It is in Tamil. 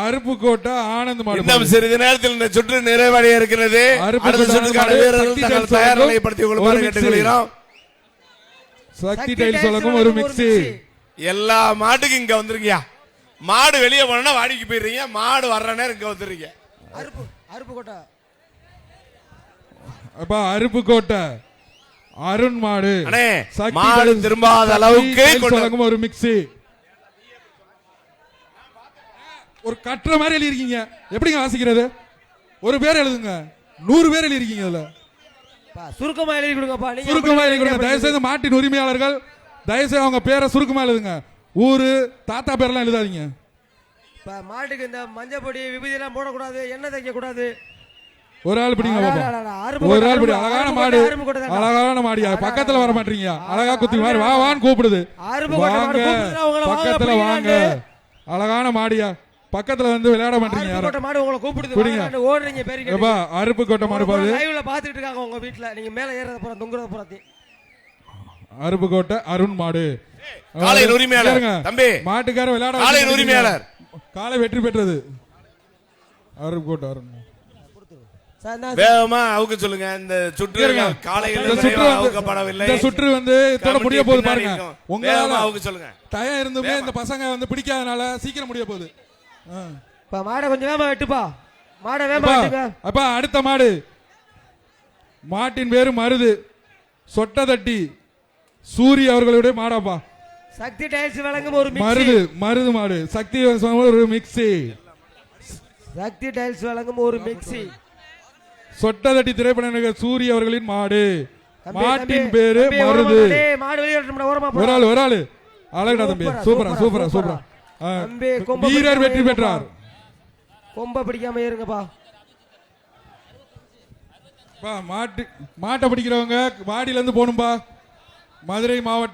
அருப்புக்கோட்டை ஆனந்த் மாடு. இன்னும் சிறிது நேரத்தில் இந்த சுற்று நிறைவடைய இருக்கிறது. அடுத்த சுற்றுக்கான வீரர்கள் தங்கள் தயார் நிலைப்படுத்திக் கொள்ளுமாறு கேட்டுக்கொள்கிறோம். சக்தி டைல்ஸ் வழங்கும் ஒரு மிக்ஸி. எல்லா மாட்டுக்கும் இங்க வந்துருங்கயா. மாடு வெளியே போனா வாடிக்கு போயிடுறீங்க, மாடு வர்ற நேரம் இங்க வந்துருங்க. அருப்புக்கோட்டை அப்பா அருப்புக்கோட்டை அருண் மாடு. மாடு திரும்பாத அளவுக்கு வழங்கும் ஒரு மிக்ஸி. ஒரு கட்டுற மாதிரி எழுதிருக்கீங்க, எப்படிங்க வாசிக்கிறது? ஒரு பேர் எழுதுங்க, 100 பேர் எழுதிருக்கீங்க. அதுல சுருக்கமா எழுதி கொடுங்கப்பா. சுருக்கமா எழுதி கொடுங்க தயவுசெய்து. மாட்டின் உரிமையாளர்கள் தயவுசெய்து அவங்க பேரை சுருக்கமா எழுதுங்க. ஊரு தாத்தா பேரெல்லாம் எழுதாதீங்க. மாட்டுக்கு இந்த மஞ்சள் பொடி விபூதி எல்லாம் போடக்கூடாது, எண்ணெய் தைக்க கூடாது. ஒரு ஆள் பிடிங்க பாப்பா. ஒரு ஆள் பிடி. அழகான மாடு, அழகான மாடியா. பக்கத்துல வர மாட்டீங்க, அழகா குத்தி மாதிரி வா வான்னு கூப்பிடுது. வாங்க பக்கத்துல வாங்க. அழகான மாடியா, பக்கத்துல வந்து விளையாட மாட்டீங்க. மாடு உங்களை கூப்பிடுது, ஓடுறீங்க. பேருப்பா அருப்புக்கோட்டை மாடு பாது லைவ்ல பாத்துட்டு இருக்காங்க உங்க வீட்ல. நீங்க மேல ஏறத போற தொங்குறத போறதே. அருப்புக்கோட்டை அருண் மாடு. காலை உரிமையாளர் தம்பி, மாட்டுக்கார விளையாட காலை உரிமையாளர் காலை வெற்றி பெற்றது அருப்புக்கோட்டை அருண். வேகமா அவுக்க சொல்லுங்க. இந்த சுற்று காலையில் அவுக்கப்படவில்லை. இந்த சுற்று வந்து தொட முடிய போகுது பாருங்க. உங்களால அவுக்க சொல்லுங்க. டயம் இருந்துமே இந்த பசங்க வந்து பிடிக்காதனால சீக்கிரம் முடிய போகுது. மாடை கொஞ்சம் வேகமா வெட்டுப்பா. மாடை வேகமா வெட்டுங்க. அப்பா அடுத்த மாடு. மாட்டின் பேரு மருது சொட்டதட்டி சூரி அவர்களுடைய மாடாப்பா. சக்தி டைல்ஸ் வழங்கும் ஒரு மிக்ஸி. மருது மருது மாடு. சக்தி ஒரு மிக்ஸி. சக்தி டைல்ஸ் வழங்கும் ஒரு மிக்ஸி. சொட்டதட்டி திரைப்பட நடிகர் சூரி அவர்களின் மாடு. மாட்டின் பேரு மருது. ஒரு ஆள் ஒரு ஆளு அழகா தம்பி. சூப்பரா சூப்பரா சூப்பரா. வீரர் வெற்றி பெற்றார். கொம்ப பிடிக்காம ஏறுங்கப்பா. மாட்டை பிடிக்கிறவங்க வாடியில இருந்து போகணும்பா. மதுரை மாவட்டம்